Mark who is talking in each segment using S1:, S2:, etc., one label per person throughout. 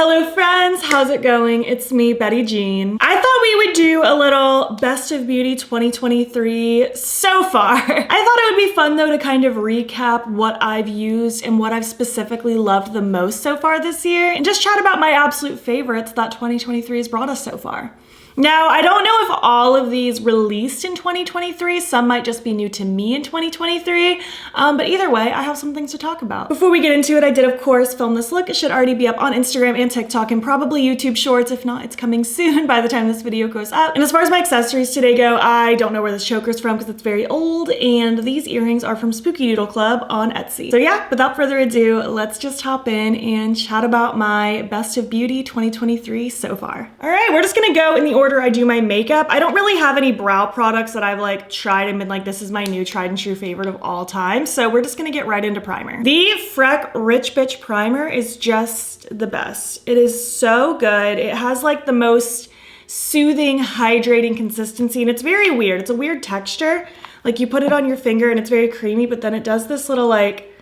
S1: Hello friends, how's it going? It's me, Betty Jean. I thought we would do a little Best of Beauty 2023 so far. I thought it would be fun though to kind of recap what I've used and what I've specifically loved the most so far this year and just chat about my absolute favorites that 2023 has brought us so far. Now, I don't know if all of these released in 2023. Some might just be new to me in 2023. But either way, I have some things to talk about. Before we get into it, I did, of course, film this look. It should already be up on Instagram and TikTok and probably YouTube Shorts. If not, it's coming soon by the time this video goes up. And as far as my accessories today go, I don't know where this choker's from because it's very old. And these earrings are from Spooky Doodle Club on Etsy. So yeah, without further ado, let's just hop in and chat about my Best of Beauty 2023 so far. All right, we're just gonna go in the order I do my makeup. I don't really have any brow products that I've like tried and been like, this is my new tried and true favorite of all time. So we're just gonna get right into primer. The Freck Rich Bitch Primer is just the best. It is so good. It has like the most soothing, hydrating consistency, and it's very weird. It's a weird texture. Like you put it on your finger and it's very creamy, but then it does this little like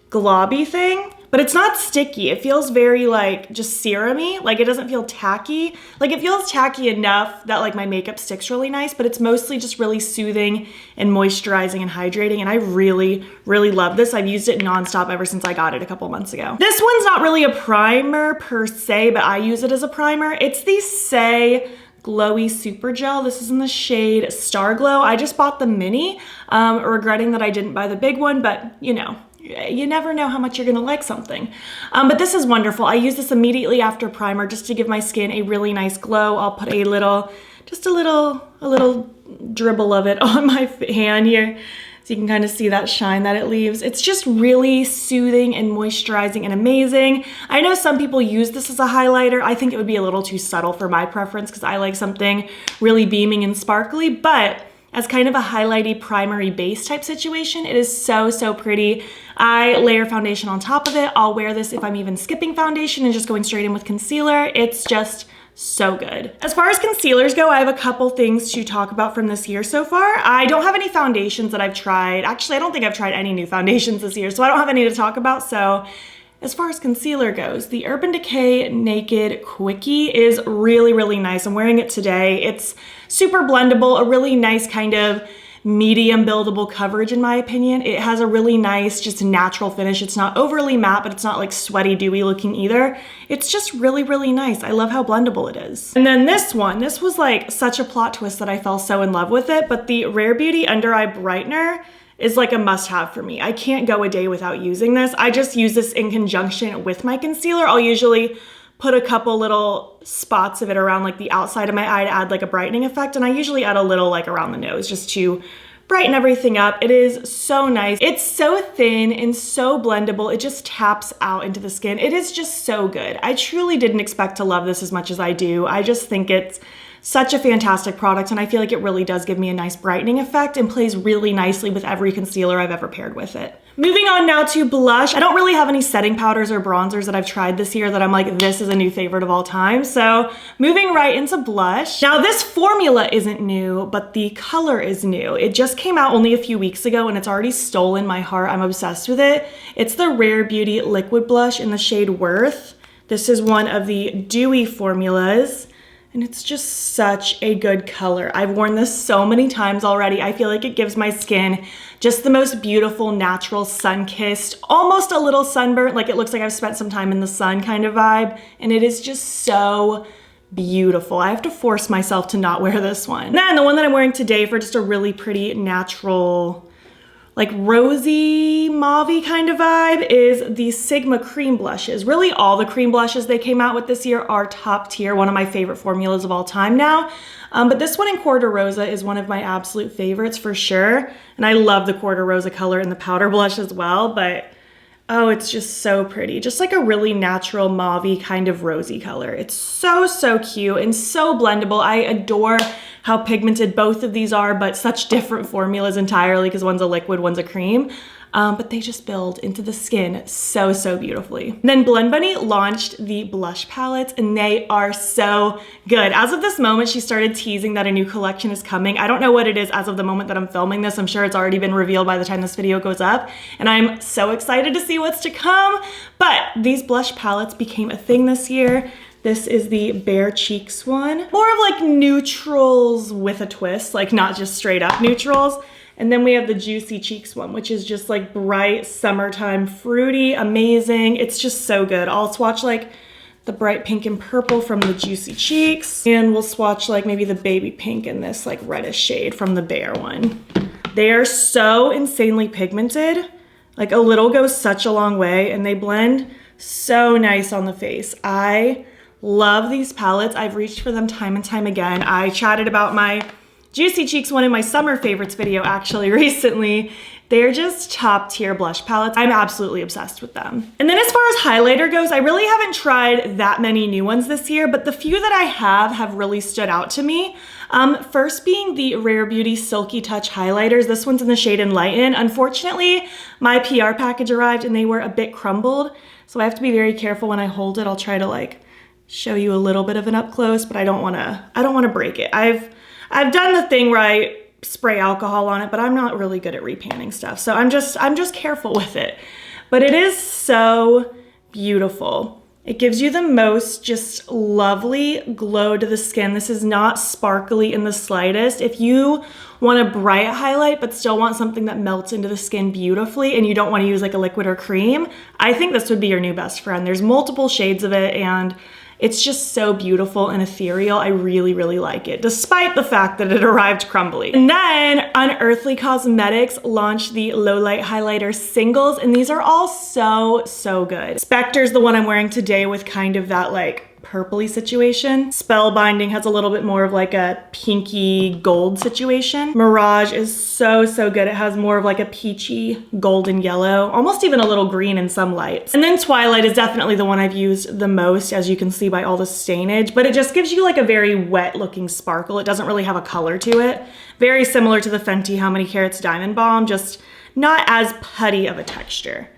S1: globby thing. But it's not sticky. It feels very like just serum-y. Like it doesn't feel tacky. Like it feels tacky enough that like my makeup sticks really nice, but it's mostly just really soothing and moisturizing and hydrating. And I really, really love this. I've used it nonstop ever since I got it a couple months ago. This one's not really a primer per se, but I use it as a primer. It's the Say Glowy Super Gel. This is in the shade Star Glow. I just bought the mini, regretting that I didn't buy the big one, but you know, you never know how much you're gonna like something. But this is wonderful. I use this immediately after primer just to give my skin a really nice glow. I'll put a little dribble of it on my hand here so you can kind of see that shine that it leaves. It's just really soothing and moisturizing and amazing. I know some people use this as a highlighter. I think it would be a little too subtle for my preference because I like something really beaming and sparkly, but as kind of a highlighty primary base type situation, it is so, so pretty. I layer foundation on top of it. I'll wear this if I'm even skipping foundation and just going straight in with concealer. It's just so good. As far as concealers go, I have a couple things to talk about from this year so far. I don't have any foundations that I've tried. Actually, I don't think I've tried any new foundations this year, so I don't have any to talk about. So as far as concealer goes, the Urban Decay Naked Quickie is really, really nice. I'm wearing it today. It's super blendable, a really nice kind of medium buildable coverage in my opinion. It has a really nice, just natural finish. It's not overly matte, but it's not like sweaty, dewy looking either. It's just really, really nice. I love how blendable it is. And then this was like such a plot twist that I fell so in love with it, but the Rare Beauty Under Eye Brightener is like a must-have for me. I can't go a day without using this. I just use this in conjunction with my concealer. I'll usually put a couple little spots of it around like the outside of my eye to add like a brightening effect, and I usually add a little like around the nose just to brighten everything up. It is so nice. It's so thin and so blendable. It just taps out into the skin. It is just so good. I truly didn't expect to love this as much as I do. I just think it's such a fantastic product, and I feel like it really does give me a nice brightening effect and plays really nicely with every concealer I've ever paired with it. Moving on now to blush. I don't really have any setting powders or bronzers that I've tried this year that I'm like, this is a new favorite of all time. So moving right into blush. Now this formula isn't new, but the color is new. It just came out only a few weeks ago and it's already stolen my heart. I'm obsessed with it. It's the Rare Beauty Liquid Blush in the shade Worth. This is one of the dewy formulas, and it's just such a good color. I've worn this so many times already. I feel like it gives my skin just the most beautiful, natural, sun-kissed, almost a little sunburnt, like it looks like I've spent some time in the sun kind of vibe. And it is just so beautiful. I have to force myself to not wear this one. And then the one that I'm wearing today for just a really pretty natural, like rosy mauve-y kind of vibe is the Sigma cream blushes. Really all the cream blushes they came out with this year are top tier, one of my favorite formulas of all time now. But this one in Quarter Rosa is one of my absolute favorites for sure. And I love the Quarter Rosa color in the powder blush as well, but oh, it's just so pretty. Just like a really natural mauve-y kind of rosy color. It's so, so cute and so blendable. I adore how pigmented both of these are, but such different formulas entirely because one's a liquid, one's a cream. but they just build into the skin so, so beautifully. And then Blend Bunny launched the blush palettes, and they are so good. As of this moment, she started teasing that a new collection is coming. I don't know what it is as of the moment that I'm filming this. I'm sure it's already been revealed by the time this video goes up, and I'm so excited to see what's to come. But these blush palettes became a thing this year. This is the Bare Cheeks one. More of like neutrals with a twist, like not just straight up neutrals. And then we have the Juicy Cheeks one, which is just like bright, summertime, fruity, amazing. It's just so good. I'll swatch like the bright pink and purple from the Juicy Cheeks. And we'll swatch like maybe the baby pink and this like reddish shade from the Bare one. They are so insanely pigmented. Like a little goes such a long way, and they blend so nice on the face. I love these palettes. I've reached for them time and time again. I chatted about my Juicy Cheeks one in my summer favorites video actually recently. They're just top tier blush palettes. I'm absolutely obsessed with them. And then as far as highlighter goes, I really haven't tried that many new ones this year, but the few that I have really stood out to me. First being the Rare Beauty Silky Touch highlighters. This one's in the shade Enlighten. Unfortunately, my PR package arrived and they were a bit crumbled, so I have to be very careful when I hold it. I'll try to like show you a little bit of an up close, but I don't wanna break it. I've done the thing where I spray alcohol on it, but I'm not really good at repanning stuff. So I'm just careful with it. But it is so beautiful. It gives you the most just lovely glow to the skin. This is not sparkly in the slightest. If you want a bright highlight but still want something that melts into the skin beautifully and you don't want to use like a liquid or cream, I think this would be your new best friend. There's multiple shades of it, and it's just so beautiful and ethereal. I really, really like it, despite the fact that it arrived crumbly. And then Unearthly Cosmetics launched the Low Light Highlighter Singles, and these are all so, so good. Spectre's the one I'm wearing today with kind of that like purpley situation. Spellbinding has a little bit more of like a pinky gold situation. Mirage is so, so good. It has more of like a peachy golden yellow, almost even a little green in some lights. And then Twilight is definitely the one I've used the most, as you can see by all the stainage, but it just gives you like a very wet looking sparkle. It doesn't really have a color to it. Very similar to the Fenty How Many Carats Diamond Balm, just not as putty of a texture.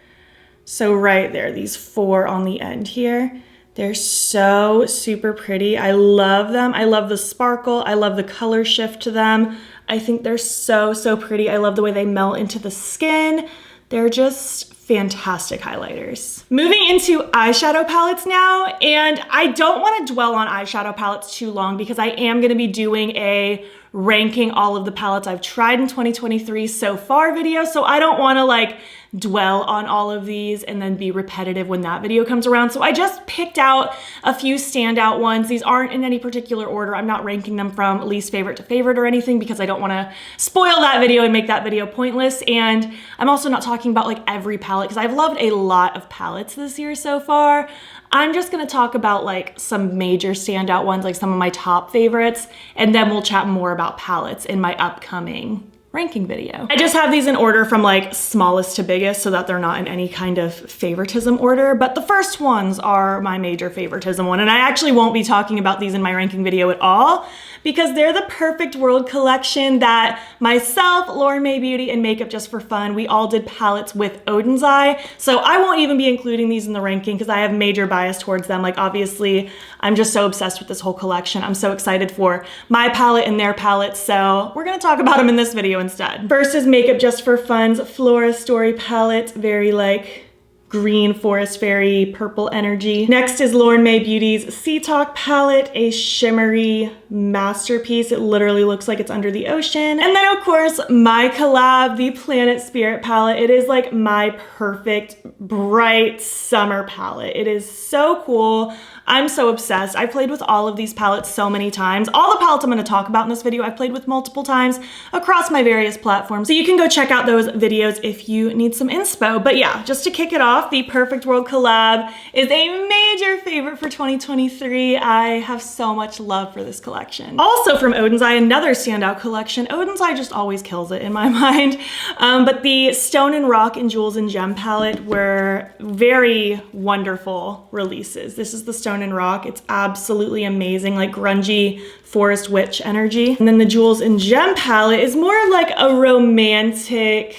S1: So right there, these four on the end here, they're so super pretty. I love them. I love the sparkle. I love the color shift to them. I think they're so, so pretty. I love the way they melt into the skin. They're just fantastic highlighters. Moving into eyeshadow palettes now, and I don't want to dwell on eyeshadow palettes too long because I am going to be doing a ranking all of the palettes I've tried in 2023 so far video, so I don't want to like dwell on all of these and then be repetitive when that video comes around. So I just picked out a few standout ones. These aren't in any particular order. I'm not ranking them from least favorite to favorite or anything because I don't want to spoil that video and make that video pointless. And I'm also not talking about like every palette because I've loved a lot of palettes this year so far. I'm just gonna talk about like some major standout ones, like some of my top favorites, and then we'll chat more about palettes in my upcoming ranking video. I just have these in order from like smallest to biggest so that they're not in any kind of favoritism order, but the first ones are my major favoritism one, and I actually won't be talking about these in my ranking video at all because they're the Perfect World collection that myself, Lauren May Beauty, and Makeup Just for Fun, we all did palettes with Odin's Eye, so I won't even be including these in the ranking because I have major bias towards them. Like obviously, I'm just so obsessed with this whole collection. I'm so excited for my palette and their palette, so we're gonna talk about them in this video instead. First is Makeup Just for Fun's Flora Story palette, very like green forest fairy purple energy. Next is Lauren May Beauty's Sea Talk palette, a shimmery masterpiece. It literally looks like it's under the ocean. And then of course my collab, the Planet Spirit palette. It is like my perfect bright summer palette. It is so cool. I'm so obsessed. I've played with all of these palettes so many times. All the palettes I'm going to talk about in this video, I've played with multiple times across my various platforms. So you can go check out those videos if you need some inspo. But yeah, just to kick it off, the Perfect World collab is a major favorite for 2023. I have so much love for this collection. Also from Odin's Eye, another standout collection. Odin's Eye just always kills it in my mind. But the Stone and Rock and Jewels and Gem palette were very wonderful releases. This is the Stone and Rock. It's absolutely amazing, like grungy forest witch energy. And then the Jewels and Gem palette is more like a romantic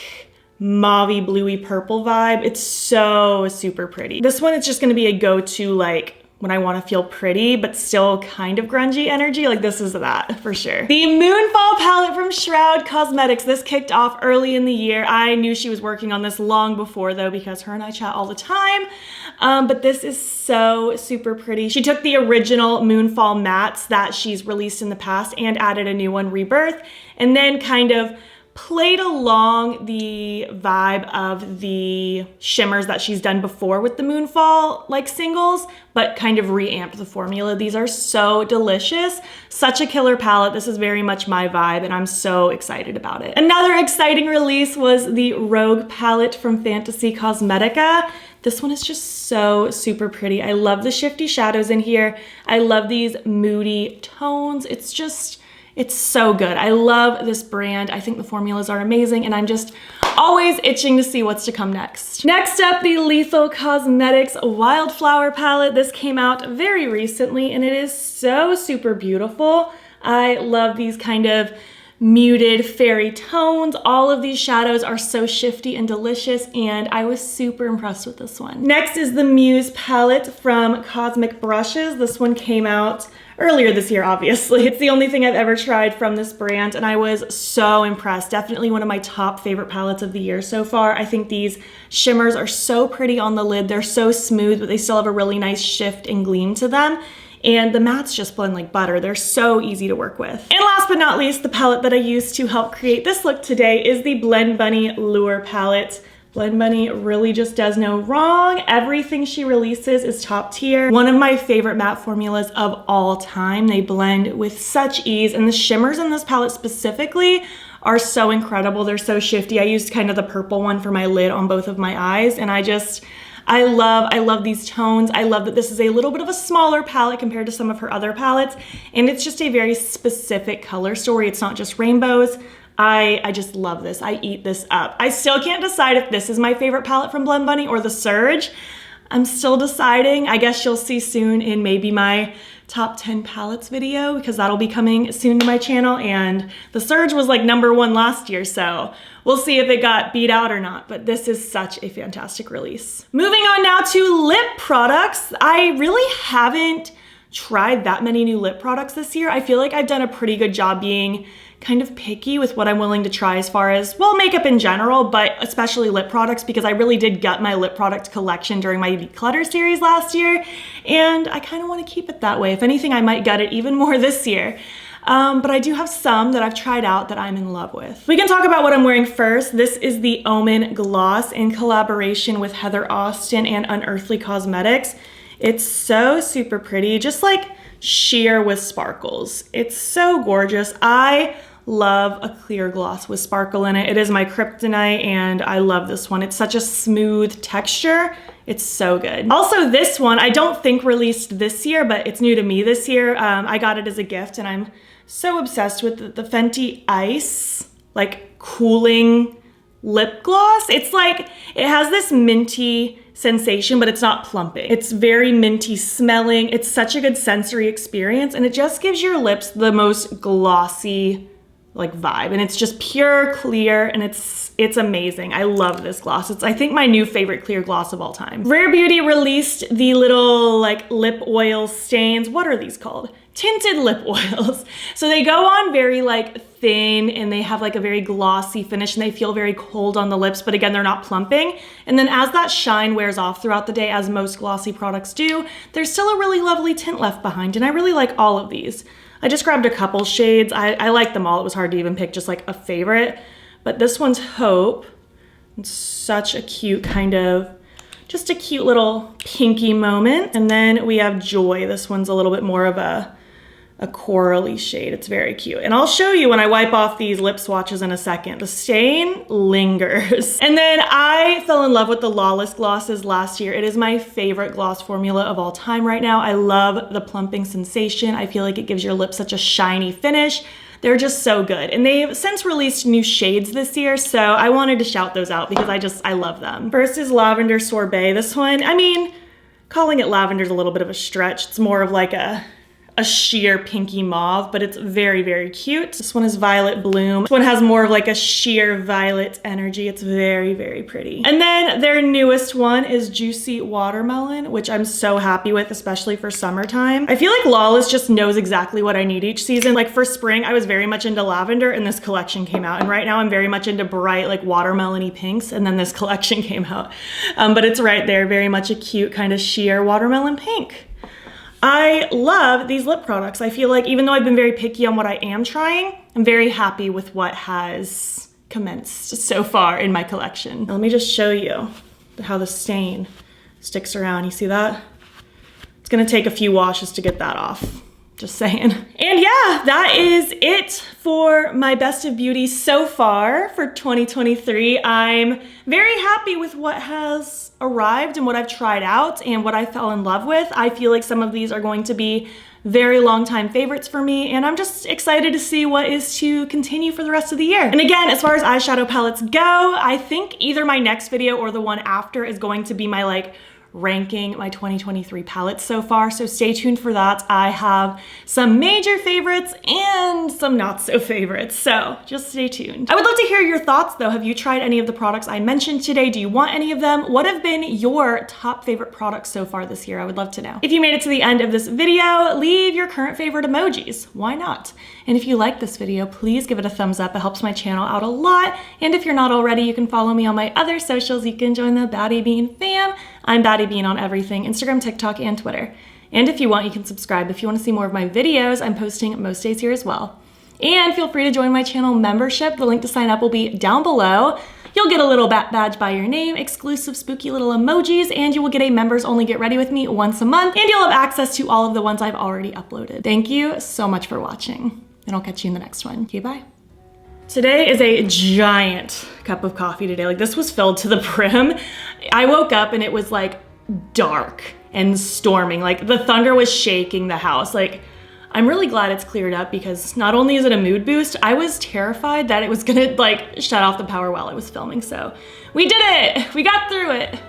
S1: mauvey, bluey, purple vibe. It's so super pretty. This one is just gonna be a go-to like when I want to feel pretty, but still kind of grungy energy. Like this is that for sure. The Moonfall palette from Shroud Cosmetics. This kicked off early in the year. I knew she was working on this long before though, because her and I chat all the time. But this is so super pretty. She took the original Moonfall mattes that she's released in the past and added a new one, Rebirth, and then kind of played along the vibe of the shimmers that she's done before with the Moonfall like singles, but kind of reamped the formula. These are so delicious. Such a killer palette. This is very much my vibe and I'm so excited about it. Another exciting release was the Rogue palette from Fantasy Cosmetica. This one is just so super pretty. I love the shifty shadows in here. I love these moody tones. It's so good. I love this brand. I think the formulas are amazing and I'm just always itching to see what's to come next. Next up, the Lethal Cosmetics Wildflower palette. This came out very recently and it is so super beautiful. I love these kind of muted fairy tones. All of these shadows are so shifty and delicious and I was super impressed with this one. Next is the Muse palette from Cosmic Brushes. This one came out earlier this year, obviously. It's the only thing I've ever tried from this brand and I was so impressed. Definitely one of my top favorite palettes of the year so far. I think these shimmers are so pretty on the lid. They're so smooth, but they still have a really nice shift and gleam to them. And the mattes just blend like butter. They're so easy to work with. And last but not least, the palette that I used to help create this look today is the Blend Bunny Lure palette. Blend Bunny really just does no wrong. Everything she releases is top tier. One of my favorite matte formulas of all time. They blend with such ease and the shimmers in this palette specifically are so incredible. They're so shifty. I used kind of the purple one for my lid on both of my eyes and I love these tones. I love that this is a little bit of a smaller palette compared to some of her other palettes and it's just a very specific color story. It's not just rainbows. I just love this. I eat this up. I still can't decide if this is my favorite palette from Blend Bunny or the Surge. I'm still deciding. I guess you'll see soon in maybe my top 10 palettes video because that'll be coming soon to my channel and the Surge was like #1 last year, so we'll see if it got beat out or not, but this is such a fantastic release. Moving on now to lip products. I really haven't tried that many new lip products this year. I feel like I've done a pretty good job being kind of picky with what I'm willing to try as far as, well, makeup in general, but especially lip products because I really did gut my lip product collection during my Declutter series last year, and I kind of want to keep it that way. If anything, I might gut it even more this year. But I do have some that I've tried out that I'm in love with. We can talk about what I'm wearing first. This is the Omen Gloss in collaboration with Heather Austin and Unearthly Cosmetics. It's so super pretty, just like sheer with sparkles. It's so gorgeous. I love a clear gloss with sparkle in it. It is my kryptonite and I love this one. It's such a smooth texture. It's so good. Also this one, I don't think released this year, but it's new to me this year. I got it as a gift and I'm so obsessed with the Fenty Ice, like cooling lip gloss. It's like, it has this minty sensation, but it's not plumping. It's very minty smelling. It's such a good sensory experience and it just gives your lips the most glossy like vibe and it's just pure clear and it's amazing. I love this gloss. It's I think my new favorite clear gloss of all time. Rare Beauty released the little like lip oil stains. What are these called? Tinted lip oils. So they go on very like thin and they have like a very glossy finish and they feel very cold on the lips, but again, they're not plumping. And then as that shine wears off throughout the day, as most glossy products do, there's still a really lovely tint left behind. And I really like all of these. I just grabbed a couple shades. I like them all. It was hard to even pick just like a favorite, but this one's Hope. It's such a cute kind of, just a cute little pinky moment. And then we have Joy. This one's a little bit more of a corally shade. It's very cute. And I'll show you when I wipe off these lip swatches in a second. The stain lingers. And then I fell in love with the Lawless glosses last year. It is my favorite gloss formula of all time right now. I love the plumping sensation. I feel like it gives your lips such a shiny finish. They're just so good. And they've since released new shades this year, so I wanted to shout those out because I love them. First is Lavender Sorbet. This one, I mean, calling it lavender is a little bit of a stretch. It's more of like a a sheer pinky mauve, but it's very, very cute. This one is Violet Bloom. This one has more of like a sheer violet energy. It's very, very pretty. And then their newest one is Juicy Watermelon, which I'm so happy with, especially for summertime. I feel like Lawless just knows exactly what I need each season. Like for spring, I was very much into lavender and this collection came out. And right now I'm very much into bright, like watermelon-y pinks. And then this collection came out. But it's right there, very much a cute kind of sheer watermelon pink. I love these lip products. I feel like even though I've been very picky on what I am trying, I'm very happy with what has commenced so far in my collection. Now, let me just show you how the stain sticks around. You see that? It's gonna take a few washes to get that off. Just saying. And yeah, that is it for my best of beauty so far for 2023. I'm very happy with what has arrived and what I've tried out and what I fell in love with. I feel like some of these are going to be very long time favorites for me, and I'm just excited to see what is to continue for the rest of the year. And again, as far as eyeshadow palettes go, I think either my next video or the one after is going to be my like ranking my 2023 palettes so far, so stay tuned for that. I have some major favorites and some not so favorites, so just stay tuned. I would love to hear your thoughts though. Have you tried any of the products I mentioned today? Do you want any of them? What have been your top favorite products so far this year? I would love to know. If you made it to the end of this video, leave your current favorite emojis. Why not? And if you like this video, please give it a thumbs up. It helps my channel out a lot. And if you're not already, you can follow me on my other socials. You can join the battybean fam. I'm battybean on everything, Instagram, TikTok, and Twitter. And if you want, you can subscribe. If you want to see more of my videos, I'm posting most days here as well. And feel free to join my channel membership. The link to sign up will be down below. You'll get a little badge by your name, exclusive spooky little emojis, and you will get a members only get ready with me once a month, and you'll have access to all of the ones I've already uploaded. Thank you so much for watching, and I'll catch you in the next one. Okay, bye. Today is a giant cup of coffee today. Like this was filled to the brim. I woke up and it was like dark and storming. Like the thunder was shaking the house. Like I'm really glad it's cleared up because not only is it a mood boost, I was terrified that it was gonna like shut off the power while I was filming. So we did it, we got through it.